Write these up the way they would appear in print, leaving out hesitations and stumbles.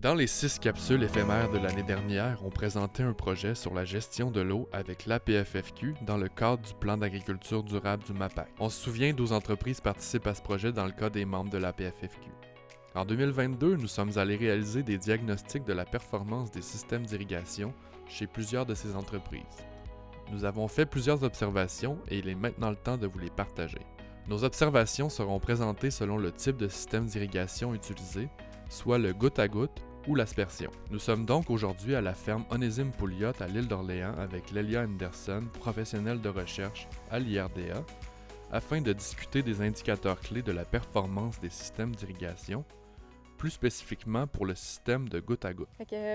Dans les 6 capsules éphémères de l'année dernière, on présentait un projet sur la gestion de l'eau avec l'APFFQ dans le cadre du plan d'agriculture durable du MAPAC. On se souvient, 12 entreprises participent à ce projet dans le cas des membres de l'APFFQ. En 2022, nous sommes allés réaliser des diagnostics de la performance des systèmes d'irrigation chez plusieurs de ces entreprises. Nous avons fait plusieurs observations et il est maintenant le temps de vous les partager. Nos observations seront présentées selon le type de système d'irrigation utilisé, soit le goutte-à-goutte ou l'aspersion. Nous sommes donc aujourd'hui à la ferme Onésime Pouliot à l'île d'Orléans avec Lélia Anderson, professionnelle de recherche à l'IRDA, afin de discuter des indicateurs clés de la performance des systèmes d'irrigation, plus spécifiquement pour le système de goutte-à-goutte.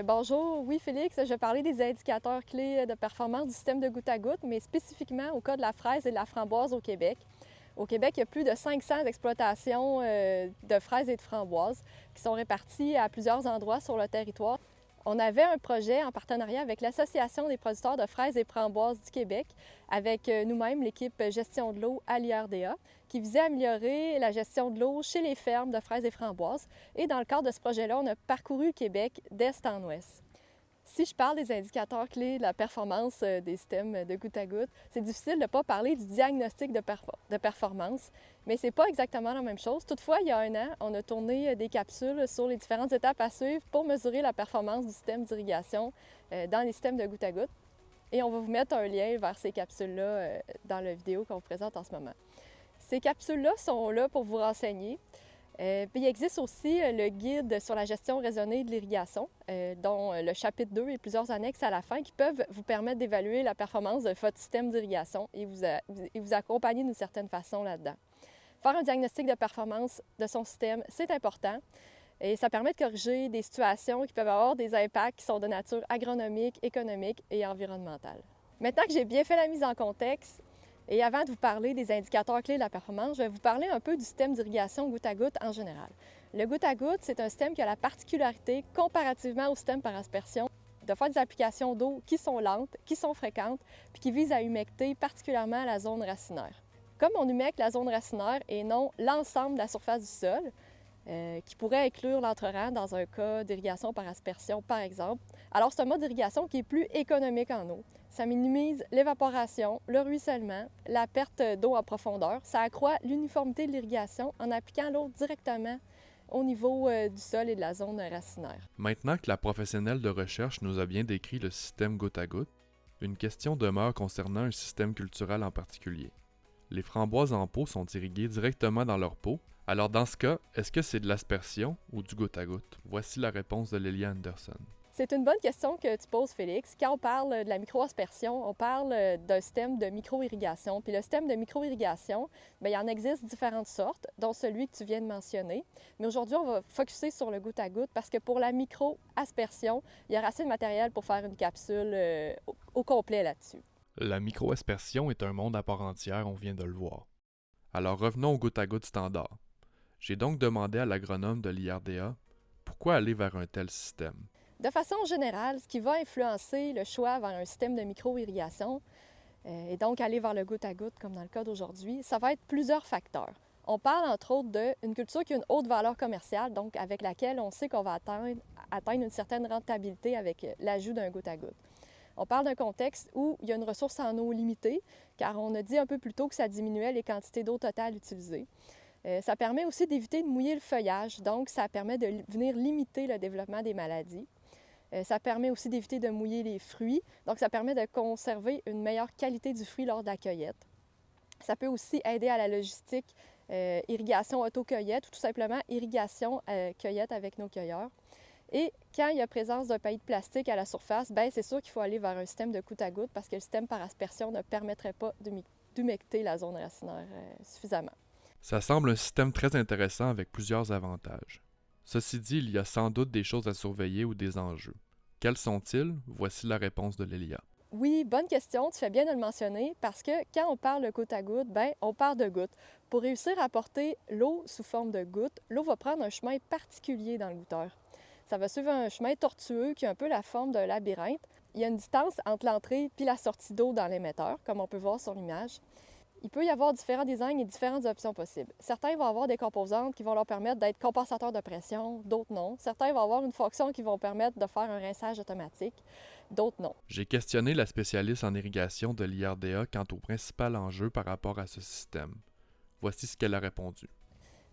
Bonjour, oui Félix, je vais parler des indicateurs clés de performance du système de goutte-à-goutte, mais spécifiquement au cas de la fraise et de la framboise au Québec. Au Québec, il y a plus de 500 exploitations de fraises et de framboises qui sont réparties à plusieurs endroits sur le territoire. On avait un projet en partenariat avec l'Association des producteurs de fraises et framboises du Québec, avec nous-mêmes, l'équipe gestion de l'eau à l'IRDA, qui visait à améliorer la gestion de l'eau chez les fermes de fraises et framboises. Et dans le cadre de ce projet-là, on a parcouru le Québec d'est en ouest. Si je parle des indicateurs clés de la performance des systèmes de goutte-à-goutte, c'est difficile de ne pas parler du diagnostic de performance, mais ce n'est pas exactement la même chose. Toutefois, il y a un an, on a tourné des capsules sur les différentes étapes à suivre pour mesurer la performance du système d'irrigation dans les systèmes de goutte-à-goutte. Et on va vous mettre un lien vers ces capsules-là dans la vidéo qu'on vous présente en ce moment. Ces capsules-là sont là pour vous renseigner. Puis il existe aussi le guide sur la gestion raisonnée de l'irrigation, dont le chapitre 2 et plusieurs annexes à la fin qui peuvent vous permettre d'évaluer la performance de votre système d'irrigation et vous accompagner d'une certaine façon là-dedans. Faire un diagnostic de performance de son système, c'est important et ça permet de corriger des situations qui peuvent avoir des impacts qui sont de nature agronomique, économique et environnementale. Maintenant que j'ai bien fait la mise en contexte, et avant de vous parler des indicateurs clés de la performance, je vais vous parler un peu du système d'irrigation goutte-à-goutte en général. Le goutte-à-goutte, c'est un système qui a la particularité, comparativement au système par aspersion, de faire des applications d'eau qui sont lentes, qui sont fréquentes, puis qui visent à humecter particulièrement la zone racinaire. Comme on humecte la zone racinaire et non l'ensemble de la surface du sol, qui pourrait inclure l'entre-rang dans un cas d'irrigation par aspersion, par exemple. Alors, c'est un mode d'irrigation qui est plus économique en eau. Ça minimise l'évaporation, le ruissellement, la perte d'eau en profondeur. Ça accroît l'uniformité de l'irrigation en appliquant l'eau directement au niveau du sol et de la zone racinaire. Maintenant que la professionnelle de recherche nous a bien décrit le système goutte-à-goutte, une question demeure concernant un système culturel en particulier. Les framboises en pot sont irriguées directement dans leur pot. Alors dans ce cas, est-ce que c'est de l'aspersion ou du goutte-à-goutte? Voici la réponse de Lélia Anderson. C'est une bonne question que tu poses, Félix. Quand on parle de la micro-aspersion, on parle d'un système de micro-irrigation. Puis le système de micro-irrigation, il y en existe différentes sortes, dont celui que tu viens de mentionner. Mais aujourd'hui, on va focusser sur le goutte-à-goutte parce que pour la micro-aspersion, il y aura assez de matériel pour faire une capsule au complet là-dessus. La micro-aspersion est un monde à part entière, on vient de le voir. Alors revenons au goutte-à-goutte standard. J'ai donc demandé à l'agronome de l'IRDA pourquoi aller vers un tel système. De façon générale, ce qui va influencer le choix vers un système de micro-irrigation et donc aller vers le goutte-à-goutte comme dans le cas d'aujourd'hui, ça va être plusieurs facteurs. On parle entre autres d'une culture qui a une haute valeur commerciale, donc avec laquelle on sait qu'on va atteindre une certaine rentabilité avec l'ajout d'un goutte-à-goutte. On parle d'un contexte où il y a une ressource en eau limitée, car on a dit un peu plus tôt que ça diminuait les quantités d'eau totale utilisées. Ça permet aussi d'éviter de mouiller le feuillage, donc ça permet de venir limiter le développement des maladies. Ça permet aussi d'éviter de mouiller les fruits, donc ça permet de conserver une meilleure qualité du fruit lors de la cueillette. Ça peut aussi aider à la logistique, irrigation auto-cueillette ou tout simplement irrigation cueillette avec nos cueilleurs. Et quand il y a présence d'un paillis de plastique à la surface, c'est sûr qu'il faut aller vers un système de goutte-à-goutte parce que le système par aspersion ne permettrait pas d'humecter la zone racinaire suffisamment. Ça semble un système très intéressant avec plusieurs avantages. Ceci dit, il y a sans doute des choses à surveiller ou des enjeux. Quels sont-ils? Voici la réponse de Lélia. Oui, bonne question, tu fais bien de le mentionner parce que quand on parle de goutte à goutte, on parle de gouttes. Pour réussir à apporter l'eau sous forme de gouttes, l'eau va prendre un chemin particulier dans le goutteur. Ça va suivre un chemin tortueux qui a un peu la forme d'un labyrinthe. Il y a une distance entre l'entrée et la sortie d'eau dans l'émetteur, comme on peut voir sur l'image. Il peut y avoir différents designs et différentes options possibles. Certains vont avoir des composantes qui vont leur permettre d'être compensateurs de pression, d'autres non. Certains vont avoir une fonction qui vont permettre de faire un rinçage automatique, d'autres non. J'ai questionné la spécialiste en irrigation de l'IRDA quant au principal enjeu par rapport à ce système. Voici ce qu'elle a répondu.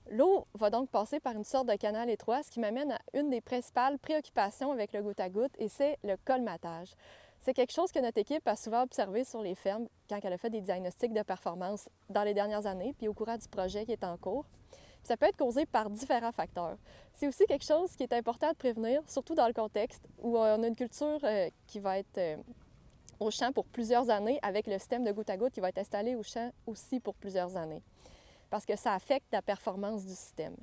L'eau va donc passer par une sorte de canal étroit, ce qui m'amène à une des principales préoccupations avec le goutte-à-goutte, et c'est le colmatage. C'est quelque chose que notre équipe a souvent observé sur les fermes quand elle a fait des diagnostics de performance dans les dernières années, puis au courant du projet qui est en cours. Puis ça peut être causé par différents facteurs. C'est aussi quelque chose qui est important de prévenir, surtout dans le contexte où on a une culture qui va être au champ pour plusieurs années, avec le système de goutte-à-goutte qui va être installé au champ aussi pour plusieurs années, parce que ça affecte la performance du système.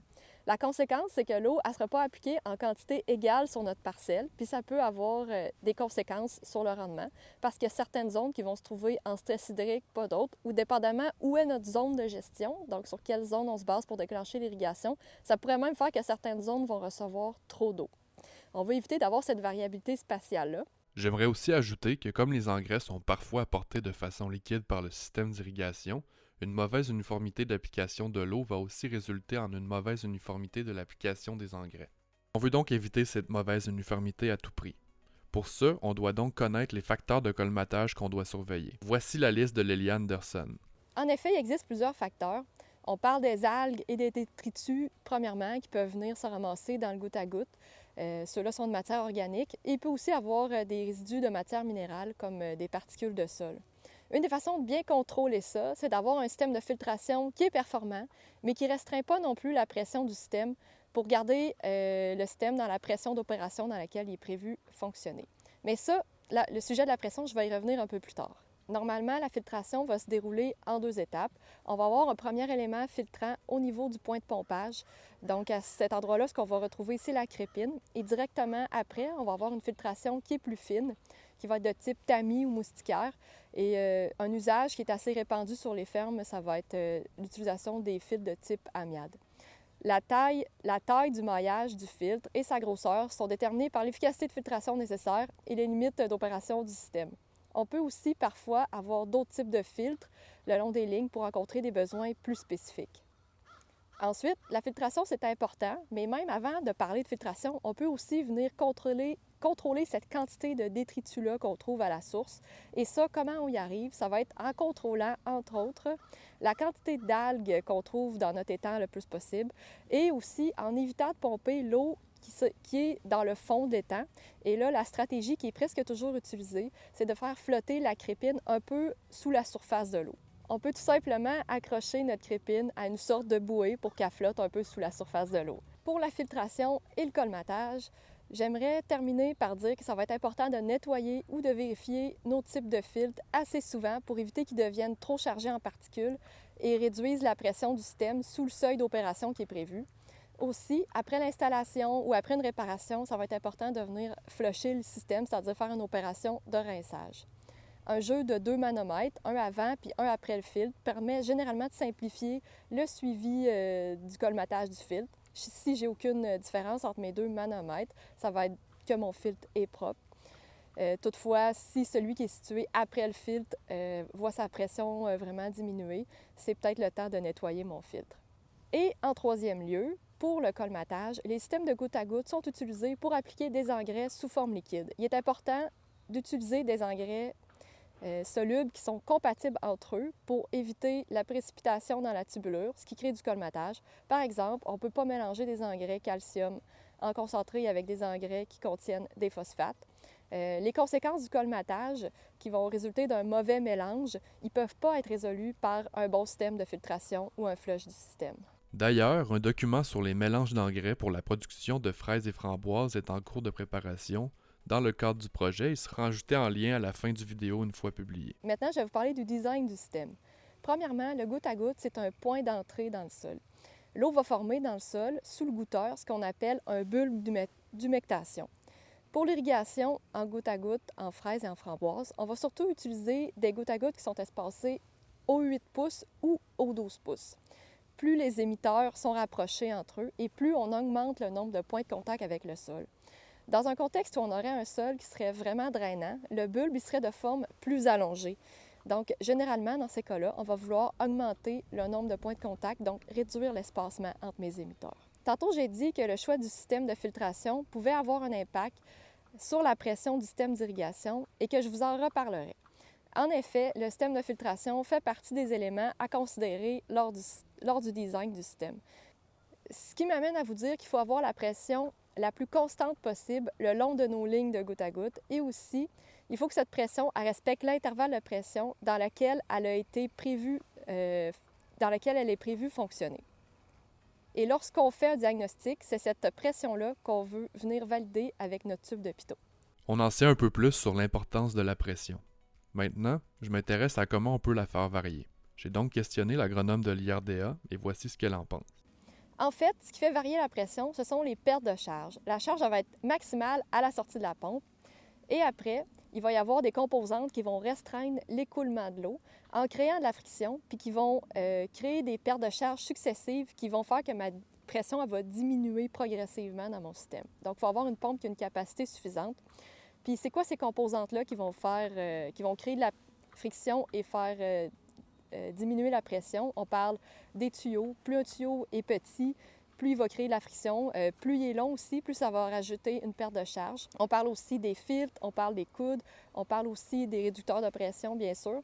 La conséquence, c'est que l'eau ne sera pas appliquée en quantité égale sur notre parcelle, puis ça peut avoir des conséquences sur le rendement, parce qu'il y a certaines zones qui vont se trouver en stress hydrique, pas d'autres, ou dépendamment où est notre zone de gestion, donc sur quelle zone on se base pour déclencher l'irrigation, ça pourrait même faire que certaines zones vont recevoir trop d'eau. On va éviter d'avoir cette variabilité spatiale-là. J'aimerais aussi ajouter que comme les engrais sont parfois apportés de façon liquide par le système d'irrigation, une mauvaise uniformité d'application de l'eau va aussi résulter en une mauvaise uniformité de l'application des engrais. On veut donc éviter cette mauvaise uniformité à tout prix. Pour ce, on doit donc connaître les facteurs de colmatage qu'on doit surveiller. Voici la liste de Lily Anderson. En effet, il existe plusieurs facteurs. On parle des algues et des détritus, premièrement, qui peuvent venir se ramasser dans le goutte-à-goutte. Ceux-là sont de matière organique. Et il peut aussi avoir des résidus de matière minérale, comme des particules de sol. Une des façons de bien contrôler ça, c'est d'avoir un système de filtration qui est performant, mais qui ne restreint pas non plus la pression du système pour garder le système dans la pression d'opération dans laquelle il est prévu fonctionner. Mais ça, le sujet de la pression, je vais y revenir un peu plus tard. Normalement, la filtration va se dérouler en 2 étapes. On va avoir un premier élément filtrant au niveau du point de pompage. Donc, à cet endroit-là, ce qu'on va retrouver, c'est la crépine. Et directement après, on va avoir une filtration qui est plus fine, qui va être de type tamis ou moustiquaire. Et un usage qui est assez répandu sur les fermes, ça va être l'utilisation des filtres de type amiade. La taille du maillage du filtre et sa grosseur sont déterminées par l'efficacité de filtration nécessaire et les limites d'opération du système. On peut aussi parfois avoir d'autres types de filtres le long des lignes pour rencontrer des besoins plus spécifiques. Ensuite, la filtration, c'est important, mais même avant de parler de filtration, on peut aussi venir contrôler cette quantité de détritus-là qu'on trouve à la source. Et ça, comment on y arrive? Ça va être en contrôlant, entre autres, la quantité d'algues qu'on trouve dans notre étang le plus possible et aussi en évitant de pomper l'eau qui est dans le fond de l'étang. Et là, la stratégie qui est presque toujours utilisée, c'est de faire flotter la crépine un peu sous la surface de l'eau. On peut tout simplement accrocher notre crépine à une sorte de bouée pour qu'elle flotte un peu sous la surface de l'eau. Pour la filtration et le colmatage, j'aimerais terminer par dire que ça va être important de nettoyer ou de vérifier nos types de filtres assez souvent pour éviter qu'ils deviennent trop chargés en particules et réduisent la pression du système sous le seuil d'opération qui est prévu. Aussi, après l'installation ou après une réparation, ça va être important de venir flusher le système, c'est-à-dire faire une opération de rinçage. Un jeu de 2 manomètres, un avant puis un après le filtre, permet généralement de simplifier le suivi du colmatage du filtre. Si j'ai aucune différence entre mes 2 manomètres, ça va être que mon filtre est propre. Toutefois, si celui qui est situé après le filtre voit sa pression vraiment diminuer, c'est peut-être le temps de nettoyer mon filtre. Et en troisième lieu, pour le colmatage, les systèmes de goutte à goutte sont utilisés pour appliquer des engrais sous forme liquide. Il est important d'utiliser des engrais solubles qui sont compatibles entre eux pour éviter la précipitation dans la tubulure, ce qui crée du colmatage. Par exemple, on ne peut pas mélanger des engrais calcium en concentré avec des engrais qui contiennent des phosphates. Les conséquences du colmatage qui vont résulter d'un mauvais mélange, ils ne peuvent pas être résolus par un bon système de filtration ou un flush du système. D'ailleurs, un document sur les mélanges d'engrais pour la production de fraises et framboises est en cours de préparation. Dans le cadre du projet, il sera ajouté en lien à la fin du vidéo une fois publié. Maintenant, je vais vous parler du design du système. Premièrement, le goutte à goutte, c'est un point d'entrée dans le sol. L'eau va former dans le sol, sous le goutteur, ce qu'on appelle un bulbe d'humectation. Pour l'irrigation en goutte à goutte, en fraises et en framboises, on va surtout utiliser des gouttes à goutte qui sont espacées au 8 pouces ou au 12 pouces. Plus les émetteurs sont rapprochés entre eux et plus on augmente le nombre de points de contact avec le sol. Dans un contexte où on aurait un sol qui serait vraiment drainant, le bulbe il serait de forme plus allongée. Donc, généralement, dans ces cas-là, on va vouloir augmenter le nombre de points de contact, donc réduire l'espacement entre mes émetteurs. Tantôt, j'ai dit que le choix du système de filtration pouvait avoir un impact sur la pression du système d'irrigation et que je vous en reparlerai. En effet, le système de filtration fait partie des éléments à considérer lors du design du système. Ce qui m'amène à vous dire qu'il faut avoir la pression la plus constante possible le long de nos lignes de goutte à goutte et aussi, il faut que cette pression elle respecte l'intervalle de pression dans lequel elle a été prévue, dans lequel elle est prévue fonctionner. Et lorsqu'on fait un diagnostic, c'est cette pression-là qu'on veut venir valider avec notre tube de pitot. On en sait un peu plus sur l'importance de la pression. Maintenant, je m'intéresse à comment on peut la faire varier. J'ai donc questionné l'agronome de l'IRDA et voici ce qu'elle en pense. En fait, ce qui fait varier la pression, ce sont les pertes de charge. La charge va être maximale à la sortie de la pompe et après, il va y avoir des composantes qui vont restreindre l'écoulement de l'eau en créant de la friction puis qui vont créer des pertes de charge successives qui vont faire que ma pression elle va diminuer progressivement dans mon système. Donc, il faut avoir une pompe qui a une capacité suffisante. Puis, c'est quoi ces composantes-là qui vont créer de la friction et faire diminuer la pression? On parle des tuyaux. Plus un tuyau est petit, plus il va créer de la friction. Plus il est long aussi, plus ça va rajouter une perte de charge. On parle aussi des filtres, on parle des coudes, on parle aussi des réducteurs de pression, bien sûr.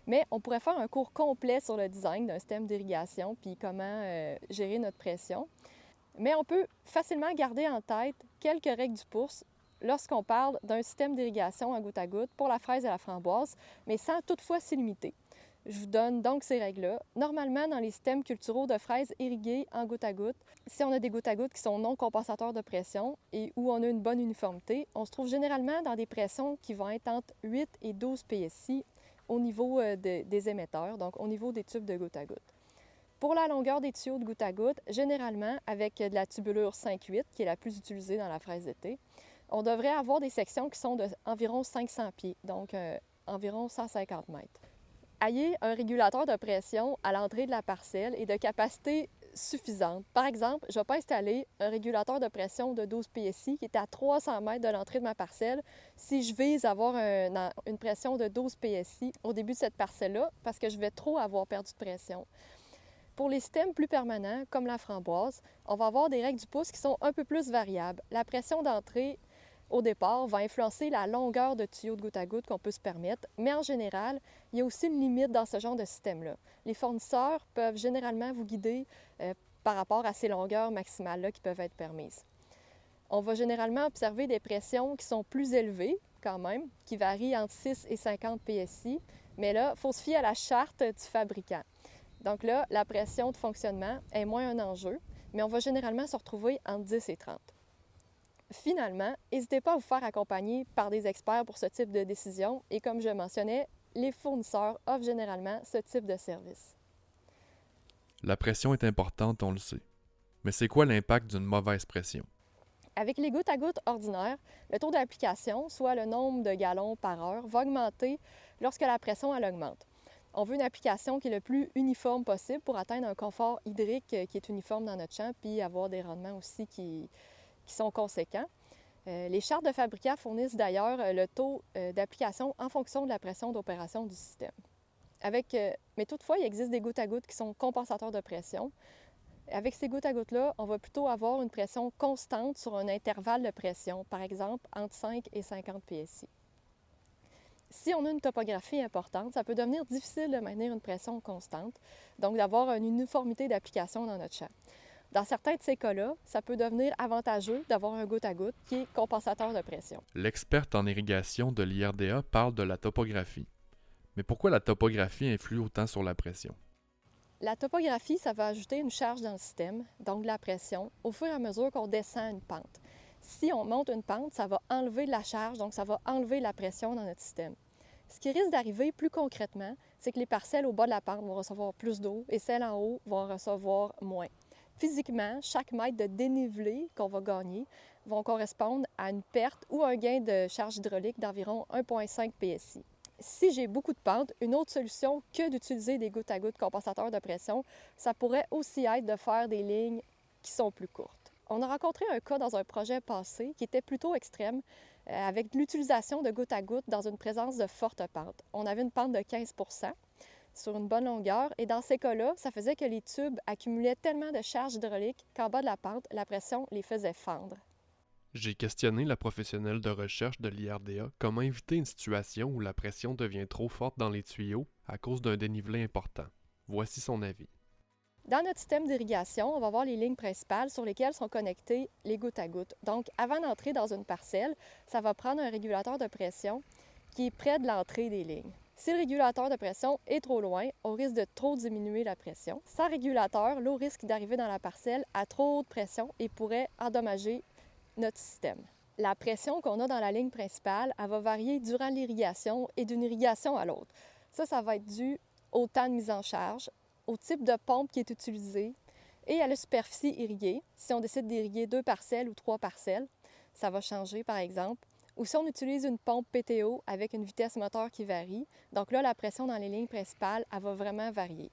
Mais on pourrait faire un cours complet sur le design d'un système d'irrigation puis comment gérer notre pression. Mais on peut facilement garder en tête quelques règles du pouce lorsqu'on parle d'un système d'irrigation à goutte pour la fraise et la framboise, mais sans toutefois s'y limiter. Je vous donne donc ces règles-là. Normalement, dans les systèmes culturaux de fraises irriguées en goutte à goutte, si on a des gouttes à goutte qui sont non compensateurs de pression et où on a une bonne uniformité, on se trouve généralement dans des pressions qui vont être entre 8 et 12 PSI au niveau des émetteurs, donc au niveau des tubes de goutte à goutte. Pour la longueur des tuyaux de goutte à goutte, généralement avec de la tubulure 5-8, qui est la plus utilisée dans la fraise d'été, on devrait avoir des sections qui sont d'environ 500 pieds, donc environ 150 mètres. Ayez un régulateur de pression à l'entrée de la parcelle et de capacité suffisante. Par exemple, je ne vais pas installer un régulateur de pression de 12 PSI qui est à 300 mètres de l'entrée de ma parcelle si je vise avoir une pression de 12 PSI au début de cette parcelle-là parce que je vais trop avoir perdu de pression. Pour les systèmes plus permanents, comme la framboise, on va avoir des règles du pouce qui sont un peu plus variables. La pression d'entrée au départ, va influencer la longueur de tuyau de goutte à goutte qu'on peut se permettre, mais en général, il y a aussi une limite dans ce genre de système-là. Les fournisseurs peuvent généralement vous guider par rapport à ces longueurs maximales-là qui peuvent être permises. On va généralement observer des pressions qui sont plus élevées, quand même, qui varient entre 6 et 50 PSI, mais là, il faut se fier à la charte du fabricant. Donc là, la pression de fonctionnement est moins un enjeu, mais on va généralement se retrouver entre 10 et 30. Finalement, n'hésitez pas à vous faire accompagner par des experts pour ce type de décision et comme je mentionnais, les fournisseurs offrent généralement ce type de service. La pression est importante, on le sait. Mais c'est quoi l'impact d'une mauvaise pression? Avec les gouttes à gouttes ordinaires, le taux d'application, soit le nombre de gallons par heure, va augmenter lorsque la pression elle augmente. On veut une application qui est le plus uniforme possible pour atteindre un confort hydrique qui est uniforme dans notre champ puis avoir des rendements aussi qui sont conséquents. Les chartes de fabricants fournissent d'ailleurs le taux d'application en fonction de la pression d'opération du système. Mais toutefois, il existe des gouttes à gouttes qui sont compensateurs de pression. Avec ces gouttes à gouttes-là, on va plutôt avoir une pression constante sur un intervalle de pression, par exemple entre 5 et 50 PSI. Si on a une topographie importante, ça peut devenir difficile de maintenir une pression constante, donc d'avoir une uniformité d'application dans notre champ. Dans certains de ces cas-là, ça peut devenir avantageux d'avoir un goutte à goutte qui est compensateur de pression. L'experte en irrigation de l'IRDA parle de la topographie. Mais pourquoi la topographie influe autant sur la pression? La topographie, ça va ajouter une charge dans le système, donc de la pression, au fur et à mesure qu'on descend une pente. Si on monte une pente, ça va enlever de la charge, donc ça va enlever la pression dans notre système. Ce qui risque d'arriver plus concrètement, c'est que les parcelles au bas de la pente vont recevoir plus d'eau et celles en haut vont en recevoir moins. Physiquement, chaque mètre de dénivelé qu'on va gagner vont correspondre à une perte ou un gain de charge hydraulique d'environ 1,5 PSI. Si j'ai beaucoup de pente, une autre solution que d'utiliser des gouttes à gouttes compensateurs de pression, ça pourrait aussi être de faire des lignes qui sont plus courtes. On a rencontré un cas dans un projet passé qui était plutôt extrême, avec l'utilisation de goutte à goutte dans une présence de forte pente. On avait une pente de 15 sur une bonne longueur, et dans ces cas-là, ça faisait que les tubes accumulaient tellement de charge hydraulique qu'en bas de la pente, la pression les faisait fendre. J'ai questionné la professionnelle de recherche de l'IRDA comment éviter une situation où la pression devient trop forte dans les tuyaux à cause d'un dénivelé important. Voici son avis. Dans notre système d'irrigation, on va voir les lignes principales sur lesquelles sont connectées les gouttes à gouttes. Donc, avant d'entrer dans une parcelle, ça va prendre un régulateur de pression qui est près de l'entrée des lignes. Si le régulateur de pression est trop loin, on risque de trop diminuer la pression. Sans régulateur, l'eau risque d'arriver dans la parcelle à trop haute pression et pourrait endommager notre système. La pression qu'on a dans la ligne principale, elle va varier durant l'irrigation et d'une irrigation à l'autre. Ça va être dû au temps de mise en charge, au type de pompe qui est utilisé et à la superficie irriguée. Si on décide d'irriguer 2 parcelles ou 3 parcelles, ça va changer par exemple. Ou si on utilise une pompe PTO avec une vitesse moteur qui varie, donc là, la pression dans les lignes principales, elle va vraiment varier.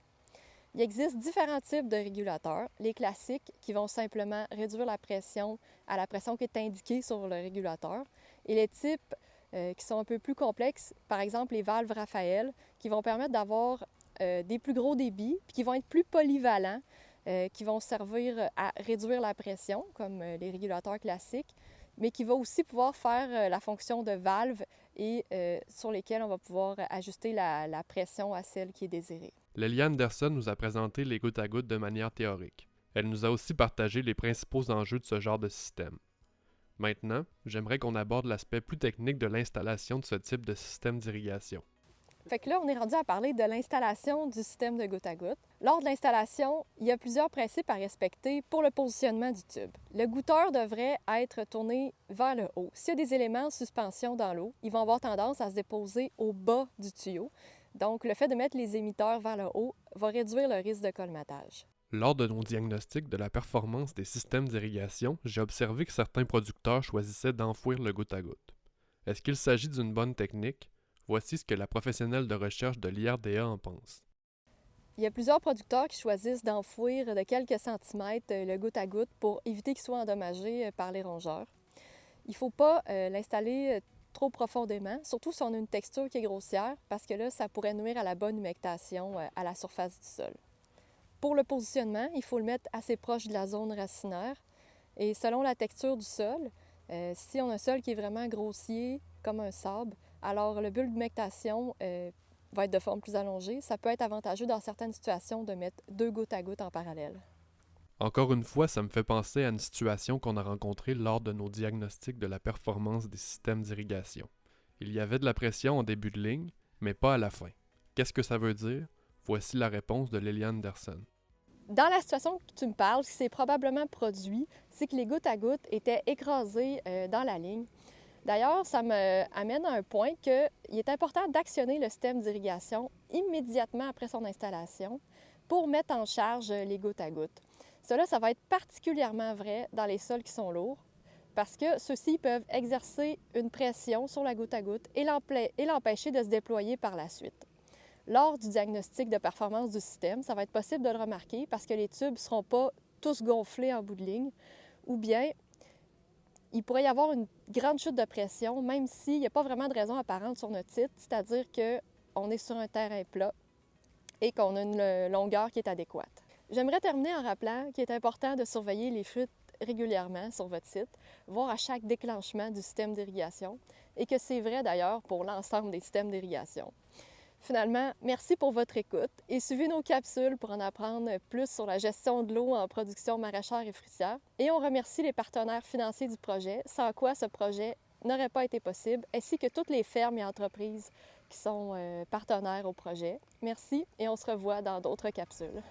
Il existe différents types de régulateurs. Les classiques qui vont simplement réduire la pression à la pression qui est indiquée sur le régulateur. Et les types qui sont un peu plus complexes, par exemple les valves Raphaël, qui vont permettre d'avoir des plus gros débits, puis qui vont être plus polyvalents, qui vont servir à réduire la pression, comme les régulateurs classiques, mais qui va aussi pouvoir faire la fonction de valve et sur lesquels on va pouvoir ajuster la pression à celle qui est désirée. Lélie Anderson nous a présenté les gouttes à gouttes de manière théorique. Elle nous a aussi partagé les principaux enjeux de ce genre de système. Maintenant, j'aimerais qu'on aborde l'aspect plus technique de l'installation de ce type de système d'irrigation. Fait que là, on est rendu à parler de l'installation du système de goutte à goutte. Lors de l'installation, il y a plusieurs principes à respecter pour le positionnement du tube. Le goutteur devrait être tourné vers le haut. S'il y a des éléments en suspension dans l'eau, ils vont avoir tendance à se déposer au bas du tuyau. Donc, le fait de mettre les émetteurs vers le haut va réduire le risque de colmatage. Lors de nos diagnostics de la performance des systèmes d'irrigation, j'ai observé que certains producteurs choisissaient d'enfouir le goutte à goutte. Est-ce qu'il s'agit d'une bonne technique? Voici ce que la professionnelle de recherche de l'IRDA en pense. Il y a plusieurs producteurs qui choisissent d'enfouir de quelques centimètres le goutte à goutte pour éviter qu'il soit endommagé par les rongeurs. Il ne faut pas l'installer trop profondément, surtout si on a une texture qui est grossière, parce que là, ça pourrait nuire à la bonne humectation à la surface du sol. Pour le positionnement, il faut le mettre assez proche de la zone racinaire. Et selon la texture du sol, si on a un sol qui est vraiment grossier, comme un sable, alors le bulbe d'humectation va être de forme plus allongée. Ça peut être avantageux dans certaines situations de mettre 2 gouttes à goutte en parallèle. Encore une fois, ça me fait penser à une situation qu'on a rencontrée lors de nos diagnostics de la performance des systèmes d'irrigation. Il y avait de la pression en début de ligne, mais pas à la fin. Qu'est-ce que ça veut dire? Voici la réponse de Lélie Anderson. Dans la situation que tu me parles, ce qui s'est probablement produit, c'est que les gouttes à gouttes étaient écrasées dans la ligne. D'ailleurs, ça m'amène à un point qu'il est important d'actionner le système d'irrigation immédiatement après son installation pour mettre en charge les gouttes à gouttes. Cela, ça va être particulièrement vrai dans les sols qui sont lourds parce que ceux-ci peuvent exercer une pression sur la goutte à goutte et l'empêcher de se déployer par la suite. Lors du diagnostic de performance du système, ça va être possible de le remarquer parce que les tubes ne seront pas tous gonflés en bout de ligne ou bien il pourrait y avoir une grande chute de pression même s'il n'y a pas vraiment de raison apparente sur notre site, c'est-à-dire qu'on est sur un terrain plat et qu'on a une longueur qui est adéquate. J'aimerais terminer en rappelant qu'il est important de surveiller les fuites régulièrement sur votre site, voire à chaque déclenchement du système d'irrigation, et que c'est vrai d'ailleurs pour l'ensemble des systèmes d'irrigation. Finalement, merci pour votre écoute et suivez nos capsules pour en apprendre plus sur la gestion de l'eau en production maraîchère et fruitière. Et on remercie les partenaires financiers du projet, sans quoi ce projet n'aurait pas été possible, ainsi que toutes les fermes et entreprises qui sont partenaires au projet. Merci et on se revoit dans d'autres capsules.